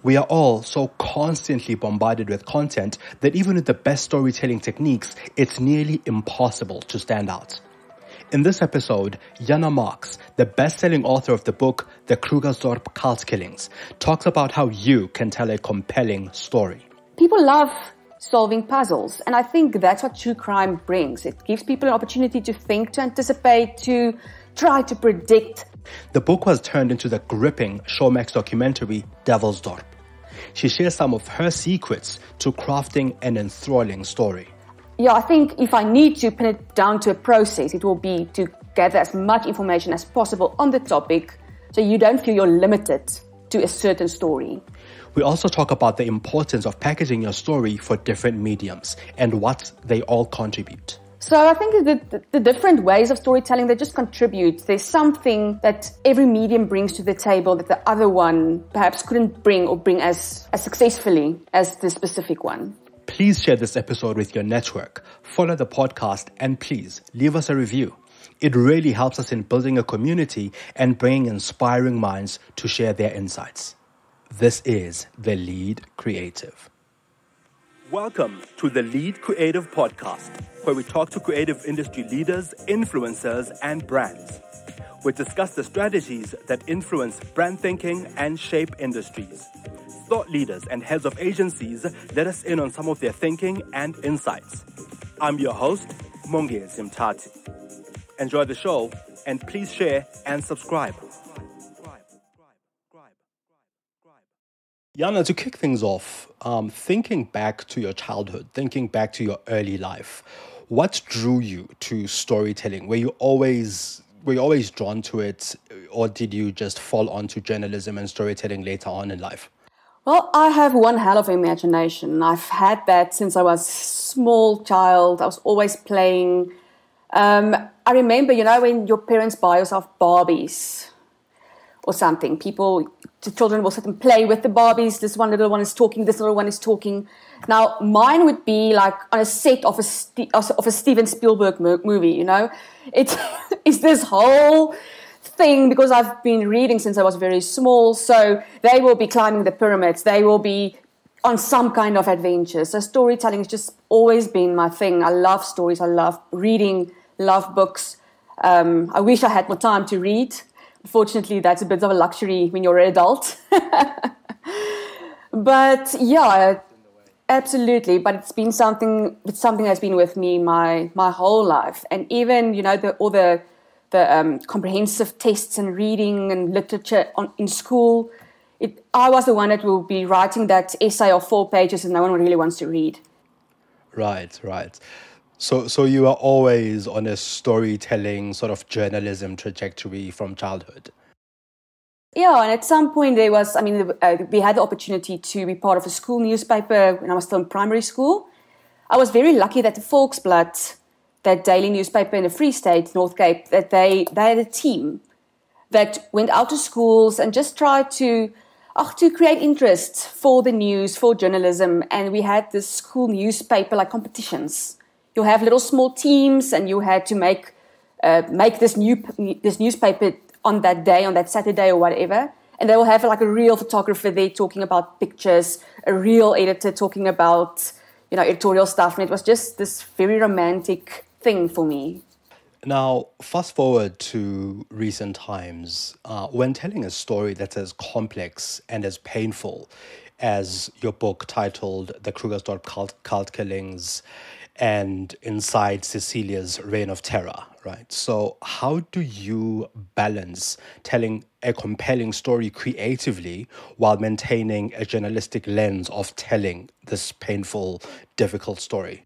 We are all so constantly bombarded with content that even with the best storytelling techniques, it's nearly impossible to stand out. In this episode, Jana Marx, the best-selling author of the book The Krugersdorp Cult Killings, talks about how you can tell a compelling story. People love solving puzzles, and I think that's what true crime brings. It gives people an opportunity to think, to anticipate, to try to predict. The book was turned into the gripping Showmax documentary Devilsdorp. She shares some of her secrets to crafting an enthralling story. Yeah, I think if I need to pin it down to a process, it will be to gather as much information as possible on the topic so you don't feel you're limited to a certain story. We also talk about the importance of packaging your story for different mediums and what they all contribute. So I think the different ways of storytelling, they just contribute. There's something that every medium brings to the table that the other one perhaps couldn't bring or bring as successfully as the specific one. Please share this episode with your network, follow the podcast, and please leave us a review. It really helps us in building a community and bringing inspiring minds to share their insights. This is The Lead Creative. Welcome to The Lead Creative Podcast, where we talk to creative industry leaders, influencers, and brands. We discuss the strategies that influence brand thinking and shape industries. Thought leaders and heads of agencies let us in on some of their thinking and insights. I'm your host, Mongezi Mtati. Enjoy the show, and please share and subscribe. Jana, to kick things off, thinking back to your childhood, thinking back to your early life, what drew you to storytelling? Were you always drawn to it, or did you just fall onto journalism and storytelling later on in life? Well, I have one hell of imagination. I've had that since I was a small child. I was always playing. I remember, when your parents buy yourself Barbies or something, the children will sit and play with the Barbies. This one little one is talking, this little one is talking. Now, mine would be like on a set of a Steven Spielberg movie, It is this whole thing because I've been reading since I was very small. So they will be climbing the pyramids. They will be on some kind of adventure. So storytelling has just always been my thing. I love stories. I love reading, love books. I wish I had more time to read. Unfortunately, that's a bit of a luxury when you're an adult. But yeah, absolutely. But it's something that's been with me my whole life. And even, all the comprehensive tests and reading and literature in school, I was the one that will be writing that essay of 4 pages and no one really wants to read. Right. So you are always on a storytelling sort of journalism trajectory from childhood. Yeah, and at some point we had the opportunity to be part of a school newspaper when I was still in primary school. I was very lucky that the Volksblad, that daily newspaper in the Free State, North Cape, that they had a team that went out to schools and just tried to create interest for the news, for journalism. And we had this school newspaper like competitions. You have little small teams, and you had to make this newspaper on that day, on that Saturday or whatever. And they will have like a real photographer there talking about pictures, a real editor talking about editorial stuff. And it was just this very romantic thing for me. Now, fast forward to recent times, when telling a story that's as complex and as painful as your book titled The Krugersdorp Cult Killings and inside Cecilia's Reign of Terror, right? So how do you balance telling a compelling story creatively while maintaining a journalistic lens of telling this painful, difficult story?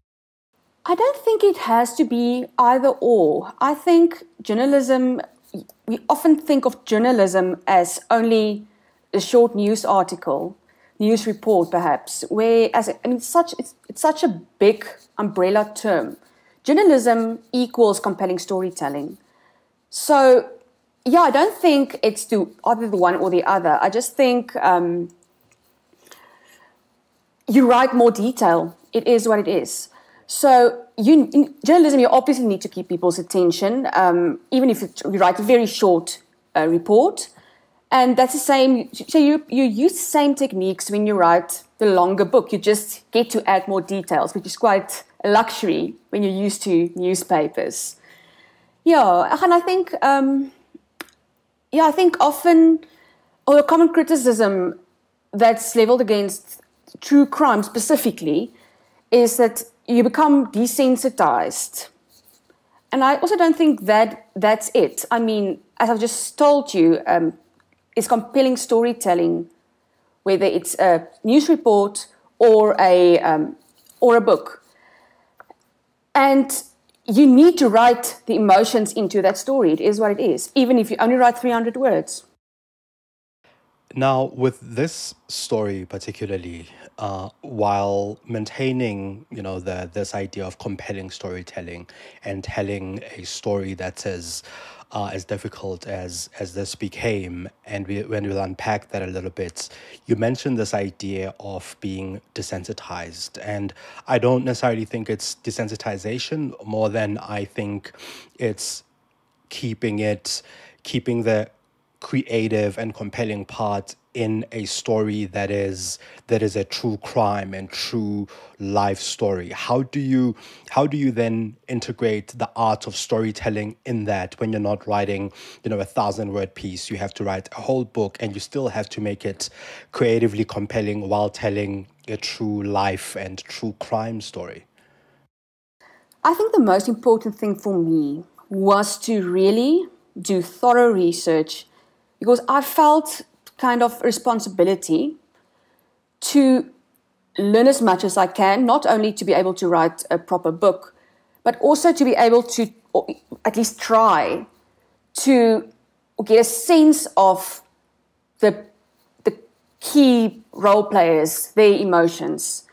I don't think it has to be either or. I think journalism, we often think of journalism as only a short news article, news report perhaps, whereas it's such a big umbrella term. Journalism equals compelling storytelling. So, yeah, I don't think it's to either the one or the other. I just think you write more detail. It is what it is. So in journalism, you obviously need to keep people's attention, even if you write a very short report. And that's the same. So you use the same techniques when you write the longer book. You just get to add more details, which is quite a luxury when you're used to newspapers. Yeah, and I think, I think often, or a common criticism that's leveled against true crime specifically is that you become desensitized. And I also don't think that that's it. I mean, as I've just told you, it's compelling storytelling, whether it's a news report or a book. And you need to write the emotions into that story. It is what it is, even if you only write 300 words. Now, with this story particularly, while maintaining, this idea of compelling storytelling and telling a story that's as difficult as this became, and when we'll unpack that a little bit, you mentioned this idea of being desensitized, and I don't necessarily think it's desensitization more than I think it's keeping the creative and compelling part in a story that is a true crime and true life story. How do you then integrate the art of storytelling in that when you're not writing, a 1,000-word piece? You have to write a whole book, and you still have to make it creatively compelling while telling a true life and true crime story. I think the most important thing for me was to really do thorough research, because I felt kind of responsibility to learn as much as I can, not only to be able to write a proper book, but also to be able to, or at least try, to get a sense of the key role players, their emotions.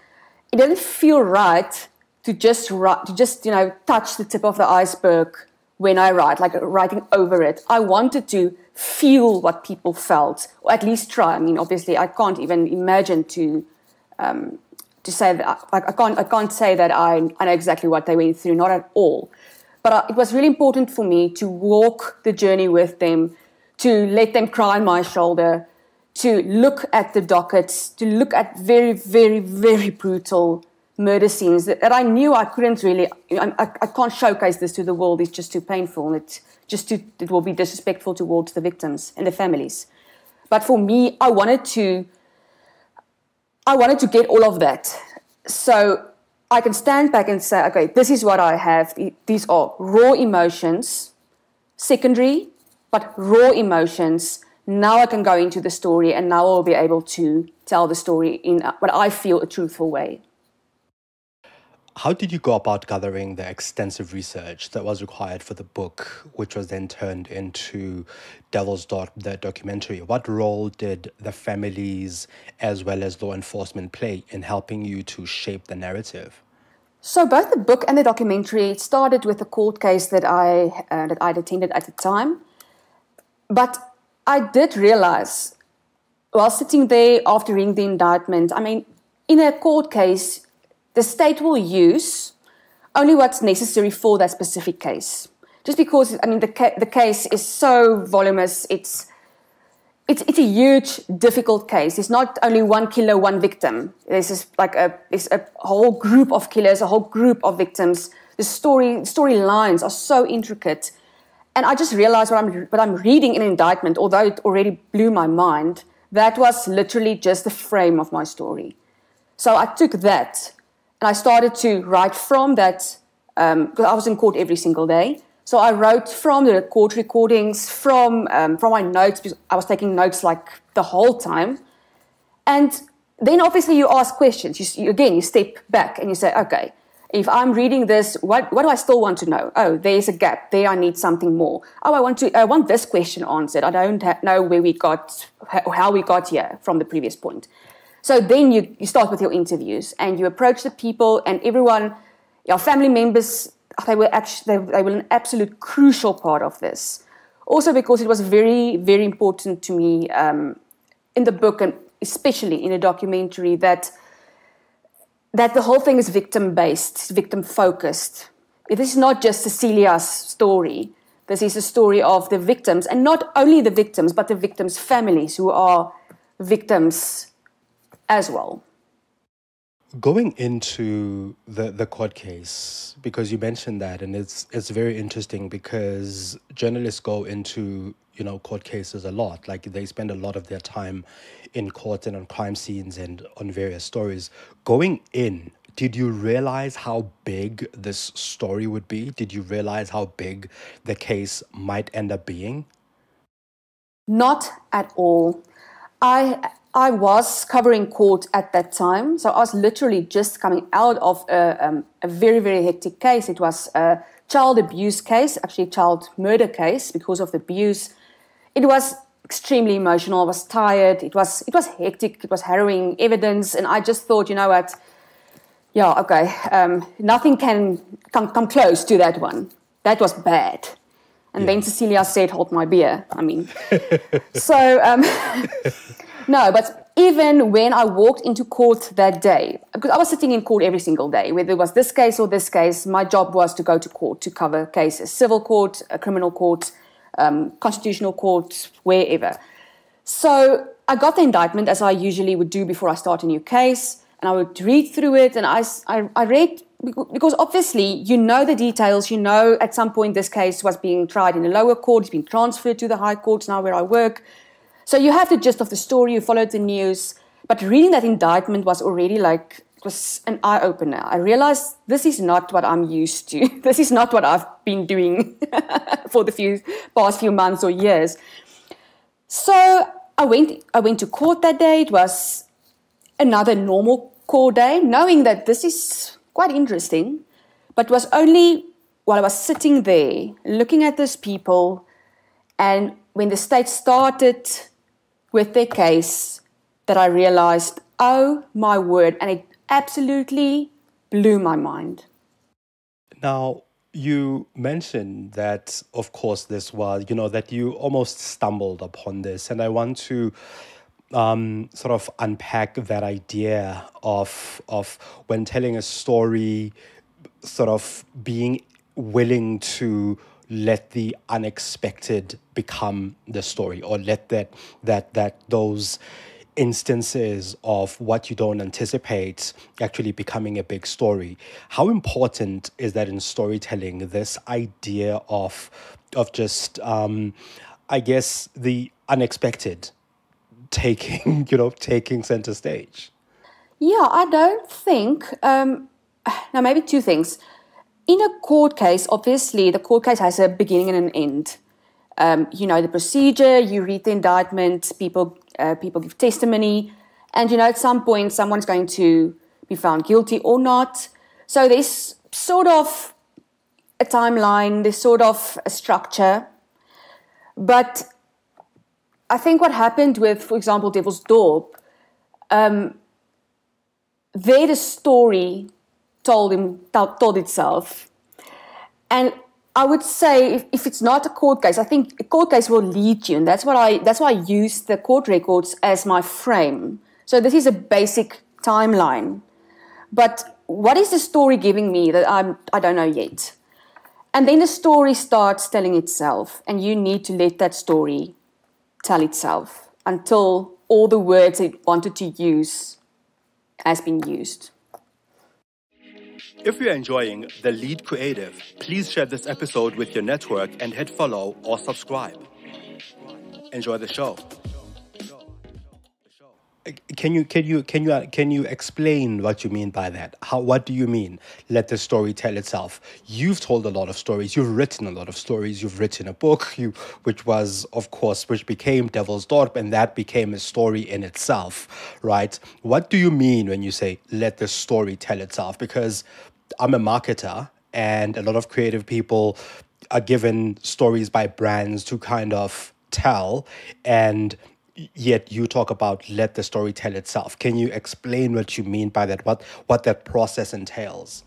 It didn't feel right to just touch the tip of the iceberg when I write, like writing over it. I wanted to feel what people felt, or at least try. I mean, obviously, I can't even imagine to say that. I can't say that I know exactly what they went through, not at all. But it was really important for me to walk the journey with them, to let them cry on my shoulder, to look at the dockets, to look at very, very, very brutal murder scenes that I knew I couldn't really. I can't showcase this to the world. It's just too painful. It will be disrespectful towards the victims and the families. But for me, I wanted to get all of that, so I can stand back and say, okay, this is what I have. These are raw emotions, secondary, but raw emotions. Now I can go into the story, and now I'll be able to tell the story in what I feel a truthful way. How did you go about gathering the extensive research that was required for the book, which was then turned into Devilsdorp, the documentary? What role did the families as well as law enforcement play in helping you to shape the narrative? So both the book and the documentary started with a court case that I'd attended at the time. But I did realize, while sitting there after reading the indictment, I mean, in a court case, the state will use only what's necessary for that specific case. Just because, I mean, the case is so voluminous, it's a huge, difficult case. It's not only one killer, one victim. It's a whole group of killers, a whole group of victims. The storylines are so intricate. And I just realized what I'm reading in an indictment, although it already blew my mind, that was literally just the frame of my story. So I took that, and I started to write from that, because I was in court every single day. So I wrote from the court recordings, from my notes, because I was taking notes like the whole time. And then obviously you ask questions. You step back and you say, okay, if I'm reading this, what do I still want to know? Oh, there's a gap. There I need something more. Oh, I want this question answered. I don't know how we got here from the previous point. So then you start with your interviews, and you approach the people, and everyone, your family members, they were an absolute crucial part of this. Also because it was very, very important to me in the book, and especially in a documentary, that the whole thing is victim-based, victim-focused. This is not just Cecilia's story. this is a story of the victims, and not only the victims, but the victims' families who are victims as well. Going into the court case, because you mentioned that, and it's very interesting because journalists go into, court cases a lot. Like, they spend a lot of their time in court and on crime scenes and on various stories. Going in, did you realize how big this story would be? Did you realize how big the case might end up being? Not at all. I was covering court at that time, so I was literally just coming out of a very, very hectic case. It was a child abuse case, actually a child murder case because of the abuse. It was extremely emotional. I was tired. It was hectic. It was harrowing evidence, and I just thought, you know what? Yeah, okay. Nothing can come close to that one. That was bad. And then Cecilia said, "Hold my beer." I mean, so. No, but even when I walked into court that day, because I was sitting in court every single day, whether it was this case or this case, my job was to go to court to cover cases, civil court, criminal court, constitutional court, wherever. So I got the indictment, as I usually would do before I start a new case, and I would read through it, and I read, because obviously you know the details, at some point this case was being tried in the lower court, it's been transferred to the high court now where I work. So you have the gist of the story, you followed the news, but reading that indictment was already it was an eye-opener. I realized this is not what I'm used to. This is not what I've been doing for the past few months or years. So I went to court that day. It was another normal court day, knowing that this is quite interesting, but it was only while I was sitting there looking at these people, and when the state started with their case, that I realized, oh my word, and it absolutely blew my mind. Now, you mentioned that, of course, this was, that you almost stumbled upon this, and I want to sort of unpack that idea of when telling a story, sort of being willing to let the unexpected become the story, or let that those instances of what you don't anticipate actually becoming a big story. How important is that in storytelling, this idea of just I guess the unexpected taking center stage? Yeah, I don't think now maybe two things. In a court case, obviously, the court case has a beginning and an end. The procedure, you read the indictment, people give testimony, and, at some point, someone's going to be found guilty or not. So there's sort of a timeline, there's sort of a structure. But I think what happened with, for example, Devilsdorp, there the story told itself. And I would say if it's not a court case, I think a court case will lead you, and that's why I use the court records as my frame. So this is a basic timeline. But what is the story giving me that I don't know yet? And then the story starts telling itself, and you need to let that story tell itself until all the words it wanted to use has been used. If you're enjoying The Lead Creative, please share this episode with your network and hit follow or subscribe. Enjoy the show. Can you explain what you mean by that? What do you mean? Let the story tell itself. You've told a lot of stories. You've written a lot of stories. You've written a book, which became Devilsdorp, and that became a story in itself, right? What do you mean when you say let the story tell itself? Because I'm a marketer, and a lot of creative people are given stories by brands to kind of tell, and yet you talk about let the story tell itself. Can you explain what you mean by that, what that process entails?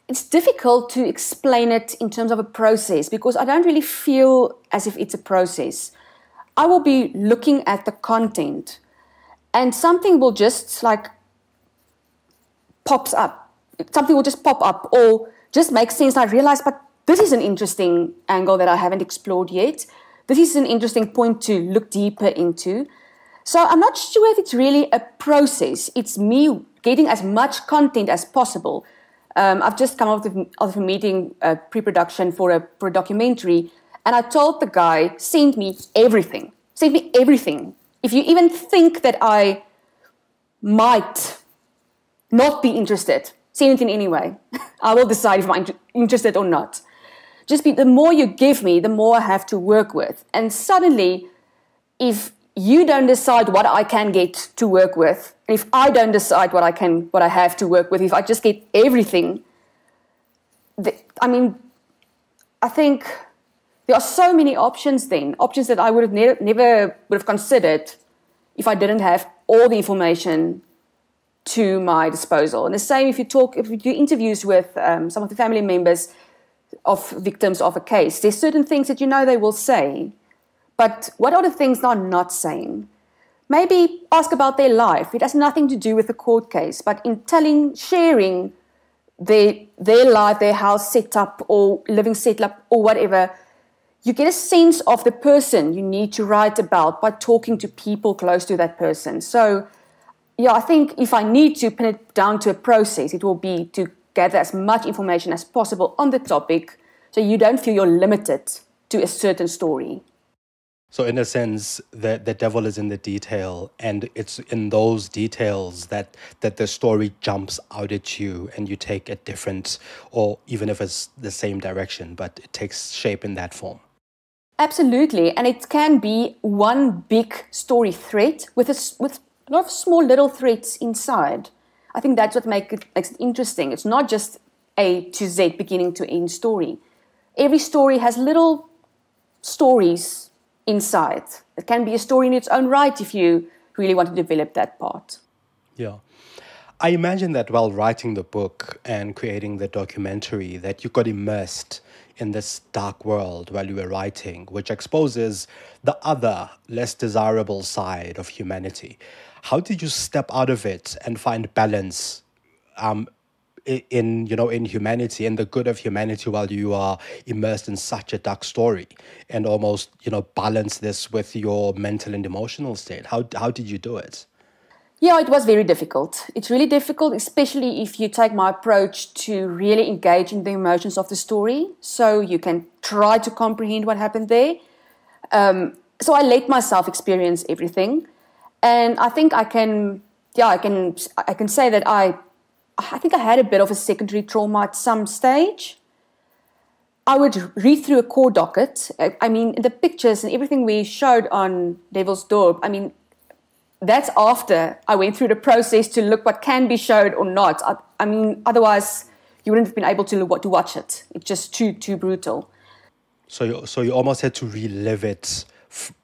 It's difficult to explain it in terms of a process because I don't really feel as if it's a process. I will be looking at the content and something will just pops up. Something will just pop up or just make sense. I realize, but this is an interesting angle that I haven't explored yet. This is an interesting point to look deeper into. So I'm not sure if it's really a process. It's me getting as much content as possible. I've just come out of a meeting, pre-production for a documentary, and I told the guy, send me everything. Send me everything. If you even think that I might not be interested, send it in anyway. I will decide if I'm interested or not. The more you give me, the more I have to work with. And suddenly, if you don't decide what I can get to work with, and if I don't decide what I have to work with, if I just get everything, I think there are so many options then, options that I would have never would have considered if I didn't have all the information to my disposal. And the same if you do interviews with some of the family members of victims of a case, there's certain things that they will say, but what are the things they're not saying? Maybe ask about their life. It has nothing to do with the court case, but in sharing their life, their house setup or living setup or whatever, you get a sense of the person you need to write about by talking to people close to that person. So, I think if I need to pin it down to a process, it will be to gather as much information as possible on the topic so you don't feel you're limited to a certain story. So in a sense, the devil is in the detail, and it's in those details that the story jumps out at you and you take a different, or even if it's the same direction, but it takes shape in that form. Absolutely. And it can be one big story thread with a lot of small little threads inside. I think that's what makes it interesting. It's not just A to Z, beginning to end story. Every story has little stories inside. It can be a story in its own right if you really want to develop that part. Yeah. I imagine that while writing the book and creating the documentary, that you got immersed in this dark world while you were writing, which exposes the other, less desirable side of humanity. How did you step out of it and find balance in humanity and the good of humanity while you are immersed in such a dark story, and almost balance this with your mental and emotional state? How did you do it? Yeah, it was very difficult. It's really difficult, especially if you take my approach to really engage in the emotions of the story, so you can try to comprehend what happened there. So I let myself experience everything, and I think I can say that I think I had a bit of a secondary trauma at some stage. I would read through a court docket. The pictures and everything we showed on Devilsdorp, that's after I went through the process to look what can be showed or not. Otherwise you wouldn't have been able to watch it. It's just too brutal. So you almost had to relive it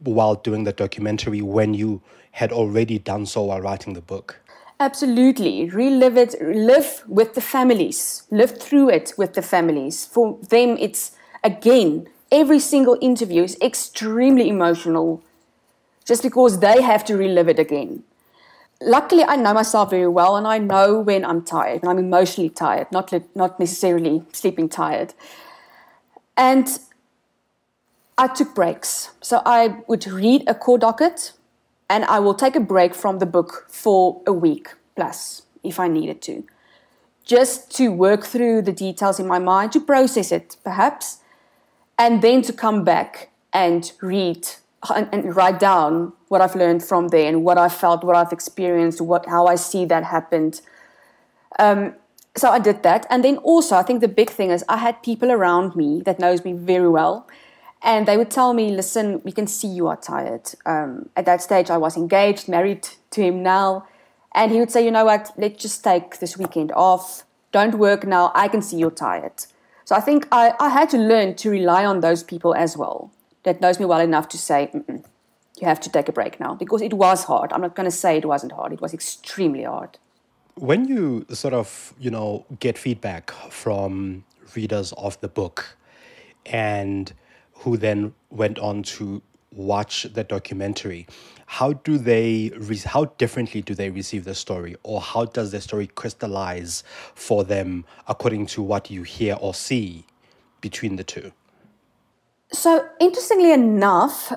while doing the documentary when you had already done so while writing the book. Absolutely. Relive it, live with the families, live through it with the families. For them, it's, again, every single interview is extremely emotional just because they have to relive it again. Luckily, I know myself very well, and I know when I'm tired, when I'm emotionally tired, not necessarily sleeping tired. And I took breaks. So I would read a court docket, and I will take a break from the book for a week plus, if I needed to, just to work through the details in my mind, to process it, perhaps, and then to come back and read and write down what I've learned from there and what I felt, what I've experienced, how I see that happened. So I did that. And then also, I think the big thing is I had people around me that knows me very well. And they would tell me, listen, we can see you are tired. At that stage, I was engaged, married to him now. And he would say, you know what, let's just take this weekend off. Don't work now. I can see you're tired. So I think I had to learn to rely on those people as well that knows me well enough to say, you have to take a break now. Because it was hard. I'm not going to say it wasn't hard. It was extremely hard. When you sort of, get feedback from readers of the book and who then went on to watch the documentary, how differently do they receive the story, or how does the story crystallize for them according to what you hear or see between the two? So, interestingly enough,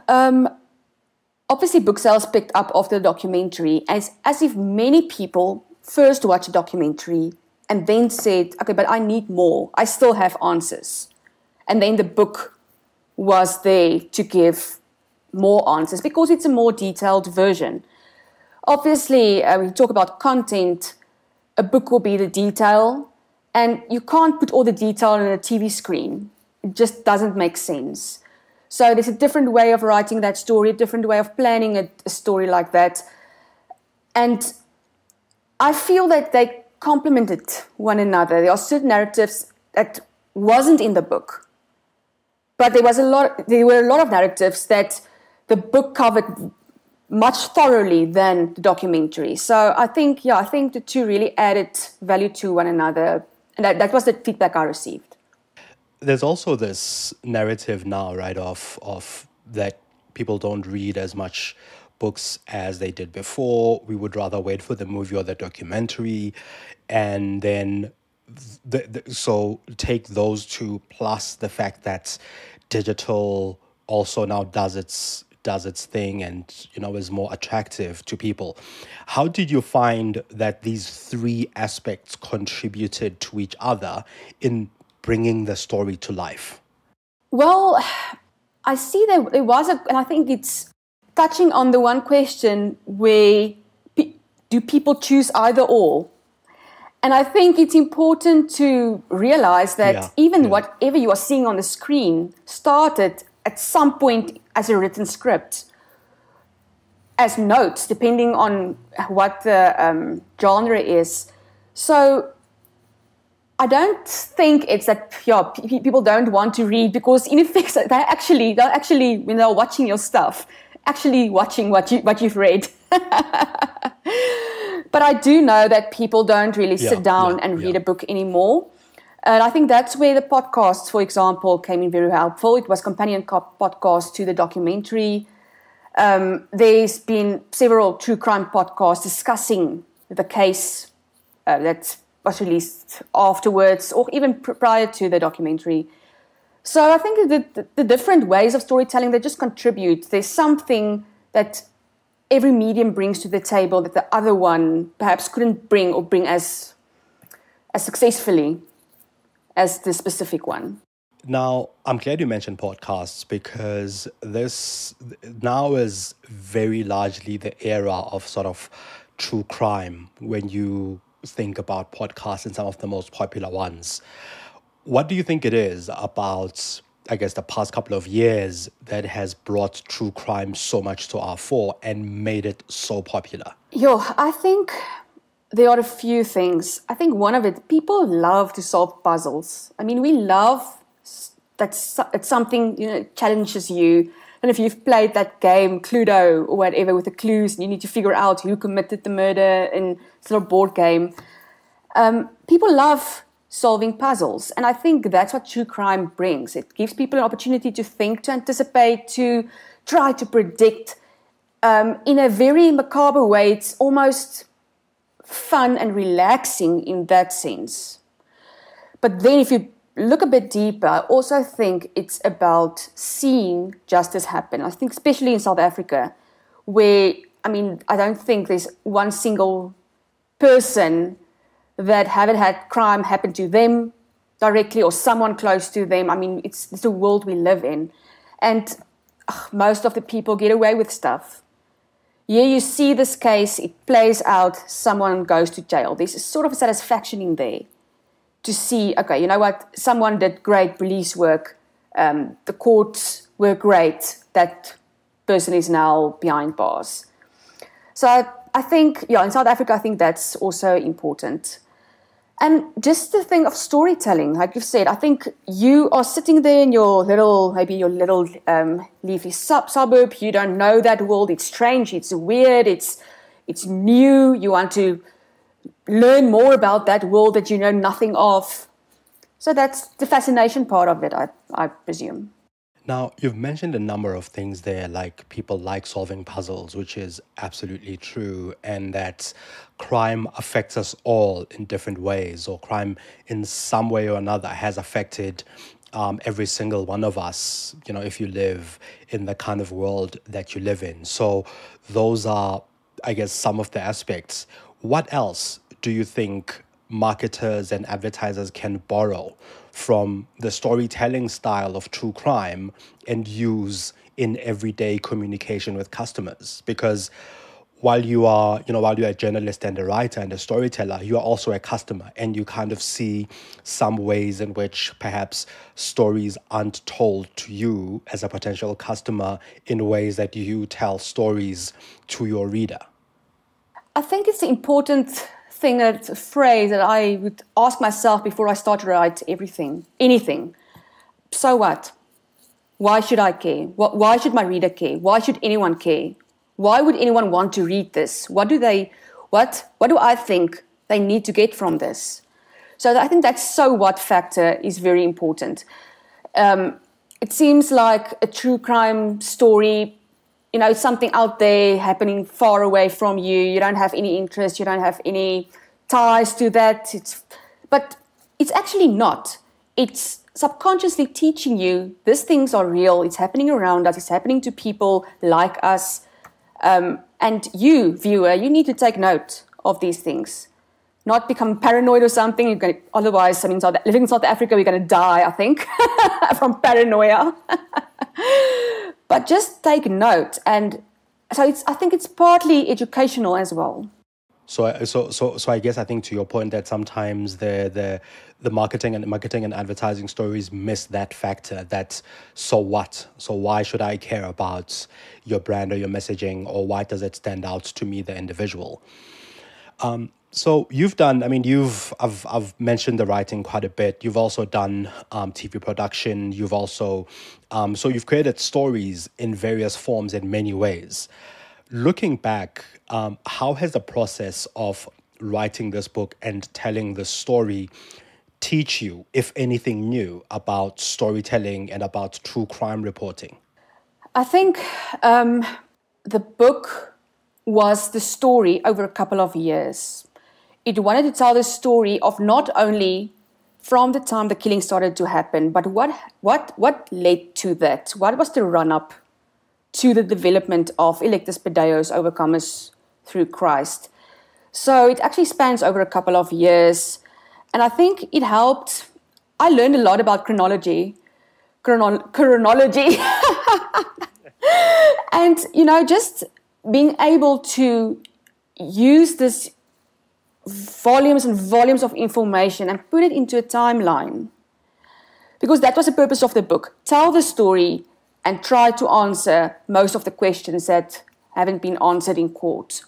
obviously book sales picked up after the documentary, as if many people first watched the documentary and then said, okay, but I need more. I still have answers. And then the book was there to give more answers because it's a more detailed version. Obviously, we talk about content. A book will be the detail, and you can't put all the detail on a TV screen. It just doesn't make sense. So there's a different way of writing that story, a different way of planning a story like that. And I feel that they complemented one another. There are certain narratives that wasn't in the book, but there were a lot of narratives that the book covered much thoroughly than the documentary. So I think the two really added value to one another. And that was the feedback I received. There's also this narrative now, right, of that people don't read as much books as they did before. We would rather wait for the movie or the documentary. And then, so take those two plus the fact that digital also now does its thing and, is more attractive to people. How did you find that these three aspects contributed to each other in bringing the story to life? Well, I see there was and I think it's touching on the one question where do people choose either or? And I think it's important to realize that whatever you are seeing on the screen started at some point as a written script, as notes, depending on what the genre is. So I don't think it's that people don't want to read, because in effect they're actually when they're watching your stuff, actually watching what you've read. But I do know that people don't really sit down and read a book anymore. And I think that's where the podcasts, for example, came in very helpful. It was companion podcasts to the documentary. There's been several true crime podcasts discussing the case that was released afterwards or even prior to the documentary. So I think the different ways of storytelling, they just contribute. There's something that every medium brings to the table that the other one perhaps couldn't bring as successfully as the specific one. Now, I'm glad you mentioned podcasts, because this now is very largely the era of sort of true crime when you think about podcasts and some of the most popular ones. What do you think it is about, I guess, the past couple of years that has brought true crime so much to our fore and made it so popular? I think there are a few things. I think one of it, people love to solve puzzles. I mean, we love that it's something, it challenges you. And if you've played that game, Cluedo or whatever, with the clues, and you need to figure out who committed the murder in this little board game. People love solving puzzles. And I think that's what true crime brings. It gives people an opportunity to think, to anticipate, to try to predict. In a very macabre way, it's almost fun and relaxing in that sense. But then if you look a bit deeper, I also think it's about seeing justice happen. I think especially in South Africa, where, I don't think there's one single person that haven't had crime happen to them directly or someone close to them. It's the world we live in. And most of the people get away with stuff. Here you see this case, it plays out, someone goes to jail. There's a sort of a satisfaction in there to see, okay, you know what, someone did great police work, the courts were great, that person is now behind bars. So I think, in South Africa, I think that's also important. And just the thing of storytelling, like you've said, I think you are sitting there in your little leafy suburb. You don't know that world. It's strange. It's weird. It's new. You want to learn more about that world that you know nothing of. So that's the fascination part of it, I presume. Now, you've mentioned a number of things there, like people like solving puzzles, which is absolutely true, and that crime affects us all in different ways, or crime in some way or another has affected every single one of us, if you live in the kind of world that you live in. So those are, I guess, some of the aspects. What else do you think marketers and advertisers can borrow from the storytelling style of true crime and use in everyday communication with customers? Because while you're a journalist and a writer and a storyteller, you are also a customer, and you kind of see some ways in which perhaps stories aren't told to you as a potential customer in ways that you tell stories to your reader. I think it's an important thing, a phrase that I would ask myself before I start to write anything. So what? Why should I care? Why should my reader care? Why should anyone care? Why would anyone want to read this? What do I think they need to get from this? So I think that so what factor is very important. It seems like a true crime story, it's something out there happening far away from you. You don't have any interest. You don't have any ties to that. But it's actually not. It's subconsciously teaching you these things are real. It's happening around us. It's happening to people like us. And you, viewer, you need to take note of these things. Not become paranoid or something. Otherwise, living in South Africa, we're going to die, I think, from paranoia. But just take note. And so I think it's partly educational as well. So I guess I think to your point that sometimes the marketing and advertising stories miss that factor. That so what? So why should I care about your brand or your messaging, or why does it stand out to me, the individual? So I've mentioned the writing quite a bit. You've also done TV production. You've also so you've created stories in various forms in many ways. Looking back, how has the process of writing this book and telling the story teach you, if anything new, about storytelling and about true crime reporting? I think the book was the story over a couple of years. It wanted to tell the story of not only from the time the killing started to happen, but what led to that? What was the run-up to the development of Electus Pedeo's Overcomers Through Christ? So it actually spans over a couple of years. And I think it helped. I learned a lot about chronology. And, just being able to use this volumes and volumes of information and put it into a timeline. Because that was the purpose of the book. Tell the story and try to answer most of the questions that haven't been answered in court.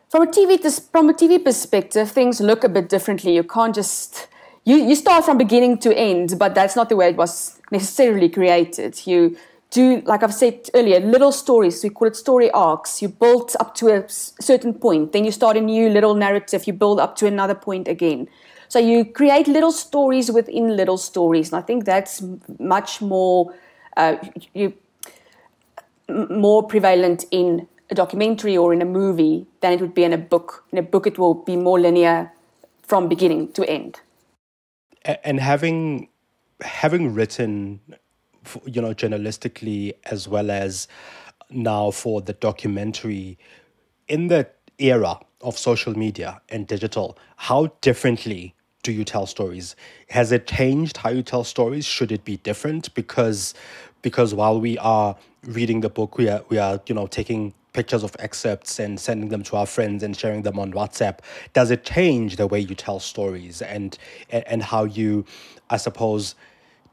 From a TV perspective, things look a bit differently. You can't just... You start from beginning to end, but that's not the way it was necessarily created. You do, like I've said earlier, little stories. We call it story arcs. You build up to a certain point. Then you start a new little narrative. You build up to another point again. So you create little stories within little stories. And I think that's much more... more prevalent in a documentary or in a movie than it would be in a book. In a book, it will be more linear from beginning to end. And having written, journalistically as well as now for the documentary, in the era of social media and digital, how differently do you tell stories? Has it changed how you tell stories? Should it be different? Because while we are reading the book, we are taking pictures of excerpts and sending them to our friends and sharing them on WhatsApp. Does it change the way you tell stories and how you, I suppose,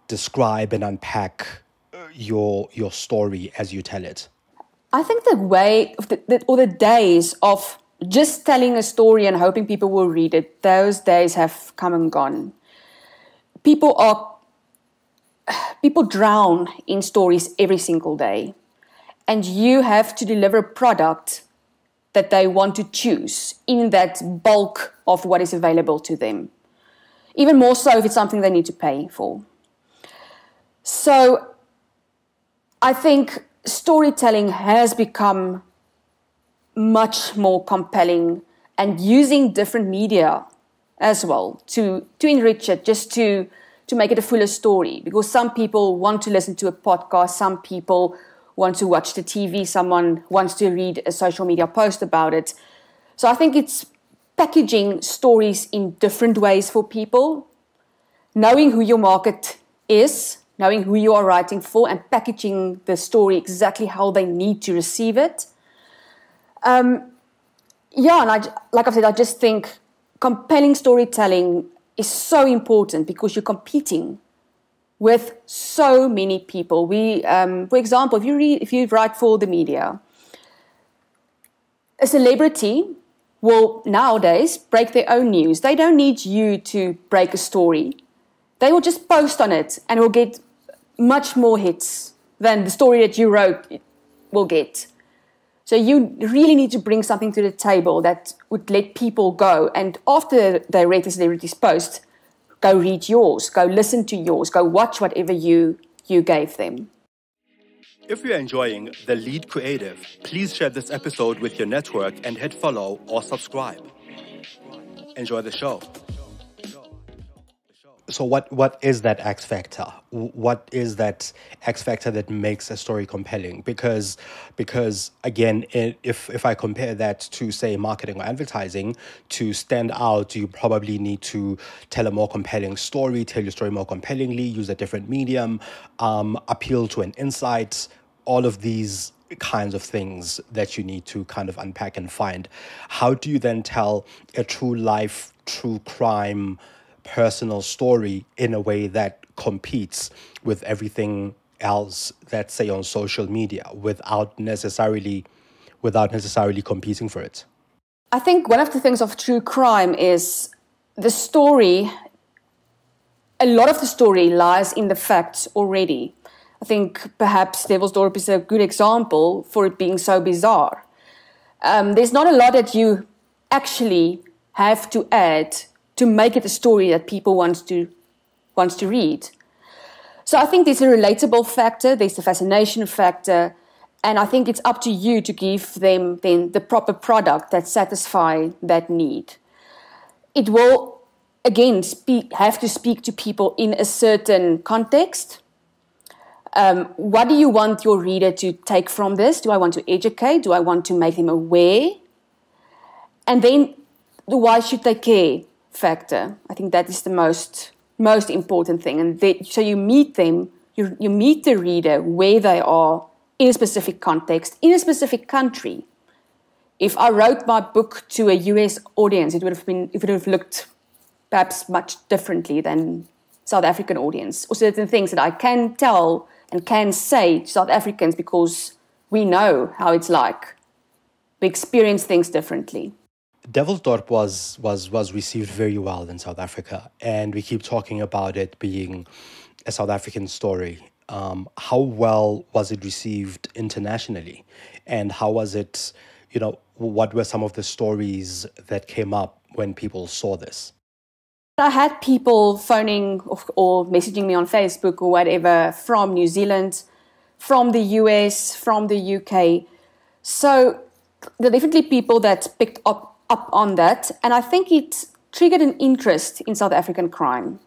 describe and unpack your story as you tell it? I think the way or the days of just telling a story and hoping people will read it, those days have come and gone. People drown in stories every single day. And you have to deliver a product that they want to choose in that bulk of what is available to them. Even more so if it's something they need to pay for. So I think storytelling has become much more compelling, and using different media as well to enrich it, just to to make it a fuller story, because some people want to listen to a podcast, some people want to watch the TV, someone wants to read a social media post about it. So I think it's packaging stories in different ways for people, knowing who your market is, knowing who you are writing for, and packaging the story exactly how they need to receive it. And like I said, I just think compelling storytelling is so important because you're competing with so many people. For example, if you write for the media, a celebrity will nowadays break their own news. They don't need you to break a story. They will just post on it and will get much more hits than the story that you wrote will get. So you really need to bring something to the table that would let people go. And after they read the celebrity's post, go read yours, go listen to yours, go watch whatever you gave them. If you're enjoying The Lead Creative, please share this episode with your network and hit follow or subscribe. Enjoy the show. So what is that X factor? What is that X factor that makes a story compelling? Because again, if I compare that to, say, marketing or advertising, to stand out, you probably need to tell a more compelling story, tell your story more compellingly, use a different medium, appeal to an insight, all of these kinds of things that you need to kind of unpack and find. How do you then tell a true life, true crime, personal story in a way that competes with everything else that's, say, on social media without necessarily competing for it? I think one of the things of true crime is the story, a lot of the story lies in the facts already. I think perhaps Devilsdorp is a good example for it being so bizarre. There's not a lot that you actually have to add to make it a story that people wants to read. So I think there's a relatable factor, there's a fascination factor, and I think it's up to you to give them then the proper product that satisfies that need. It will, again, have to speak to people in a certain context. What do you want your reader to take from this? Do I want to educate? Do I want to make them aware? And then the why should they care factor. I think that is the most important thing. And so you meet them, you meet the reader where they are in a specific context, in a specific country. If I wrote my book to a US audience, it would have looked perhaps much differently than South African audience, or certain things that I can tell and can say to South Africans because we know how it's like. We experience things differently. Devilsdorp was received very well in South Africa, and we keep talking about it being a South African story. How well was it received internationally, and how was it, what were some of the stories that came up when people saw this? I had people phoning or messaging me on Facebook or whatever from New Zealand, from the US, from the UK. So there are definitely people that picked up on that, and I think it triggered an interest in South African crime.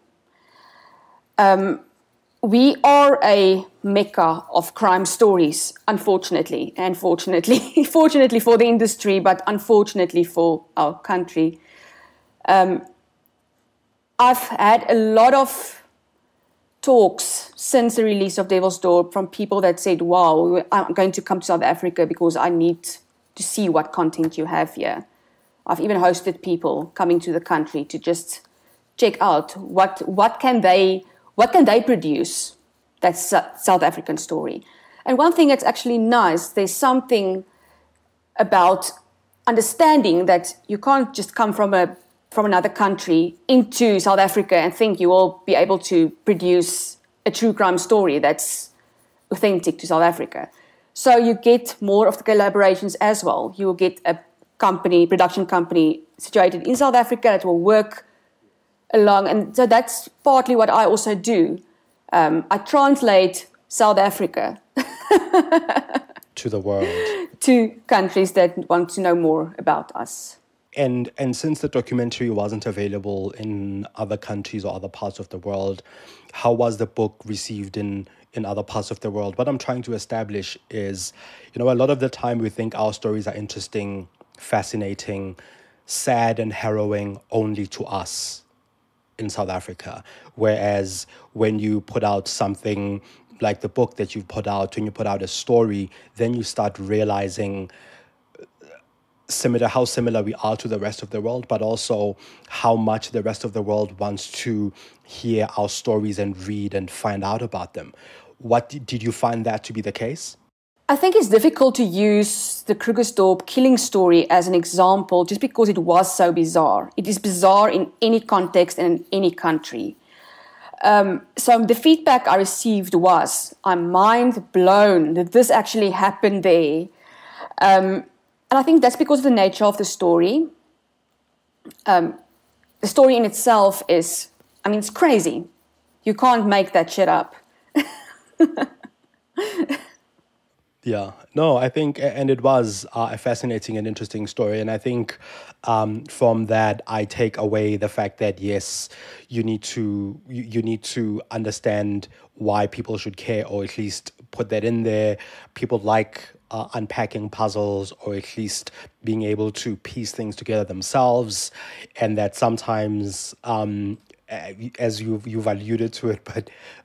We are a mecca of crime stories, unfortunately, and fortunately for the industry, but unfortunately for our country. I've had a lot of talks since the release of Devilsdorp from people that said, wow, I'm going to come to South Africa because I need to see what content you have here. I've even hosted people coming to the country to just check out what can they produce that's South African story. And one thing that's actually nice, there's something about understanding that you can't just come from another country into South Africa and think you will be able to produce a true crime story that's authentic to South Africa. So you get more of the collaborations as well. You will get a production company situated in South Africa that will work along. And so that's partly what I also do. I translate South Africa to the world, to countries that want to know more about us. And since the documentary wasn't available in other countries or other parts of the world, how was the book received in other parts of the world? What I'm trying to establish is, a lot of the time we think our stories are interesting, fascinating, sad and harrowing only to us in South Africa. Whereas when you put out something like the book that you've put out, when you put out a story, then you start realizing how similar we are to the rest of the world, but also how much the rest of the world wants to hear our stories and read and find out about them. What did you find that to be the case? I think it's difficult to use the Krugersdorp killing story as an example just because it was so bizarre. It is bizarre in any context and in any country. So the feedback I received was, I'm mind blown that this actually happened there. And I think that's because of the nature of the story. The story in itself is, it's crazy. You can't make that shit up. Yeah, no, I think, and it was a fascinating and interesting story. And I think from that, I take away the fact that, yes, you need to understand why people should care, or at least put that in there. People like unpacking puzzles, or at least being able to piece things together themselves, and that sometimes, as you've alluded to it,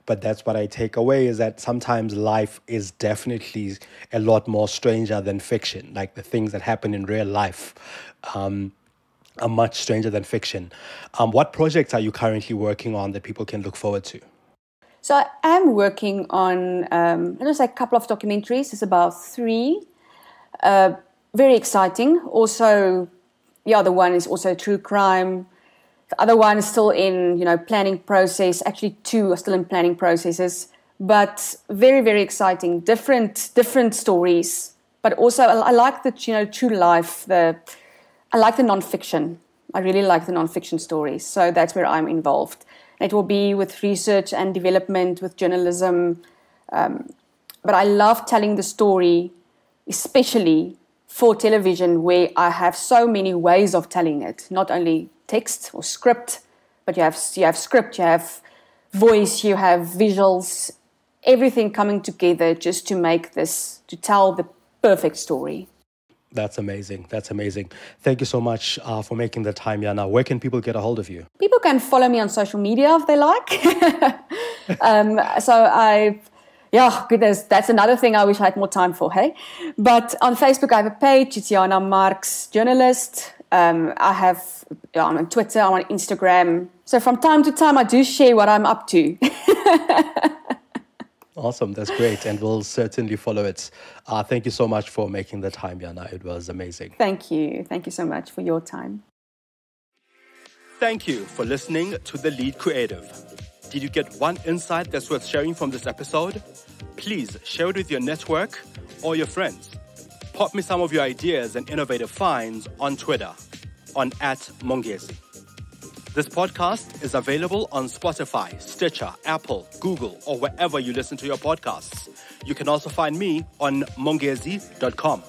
but that's what I take away, is that sometimes life is definitely a lot more stranger than fiction. Like the things that happen in real life are much stranger than fiction. What projects are you currently working on that people can look forward to? So I am working on, a couple of documentaries. It's about 3. Very exciting. Also, the one is also true crime. The other one is still in, planning process. Actually, 2 are still in planning processes. But very, very exciting. Different stories. But also, I like the, true life. I like the non-fiction. I really like the non-fiction stories. So that's where I'm involved. It will be with research and development, with journalism. But I love telling the story, especially for television, where I have so many ways of telling it. Not only text or script, but you have script, you have voice, you have visuals, everything coming together just to tell the perfect story. That's amazing. That's amazing. Thank you so much for making the time, Jana. Where can people get a hold of you? People can follow me on social media if they like. Goodness, that's another thing I wish I had more time for, hey? But on Facebook, I have a page. It's Jana Marx, journalist. I'm on Twitter, I'm on Instagram. So from time to time, I do share what I'm up to. Awesome. That's great. And we'll certainly follow it. Thank you so much for making the time, Jana. It was amazing. Thank you. Thank you so much for your time. Thank you for listening to The Lead Creative. Did you get one insight that's worth sharing from this episode? Please share it with your network or your friends. Pop me some of your ideas and innovative finds on Twitter on @Mongezi. This podcast is available on Spotify, Stitcher, Apple, Google, or wherever you listen to your podcasts. You can also find me on mongezi.com.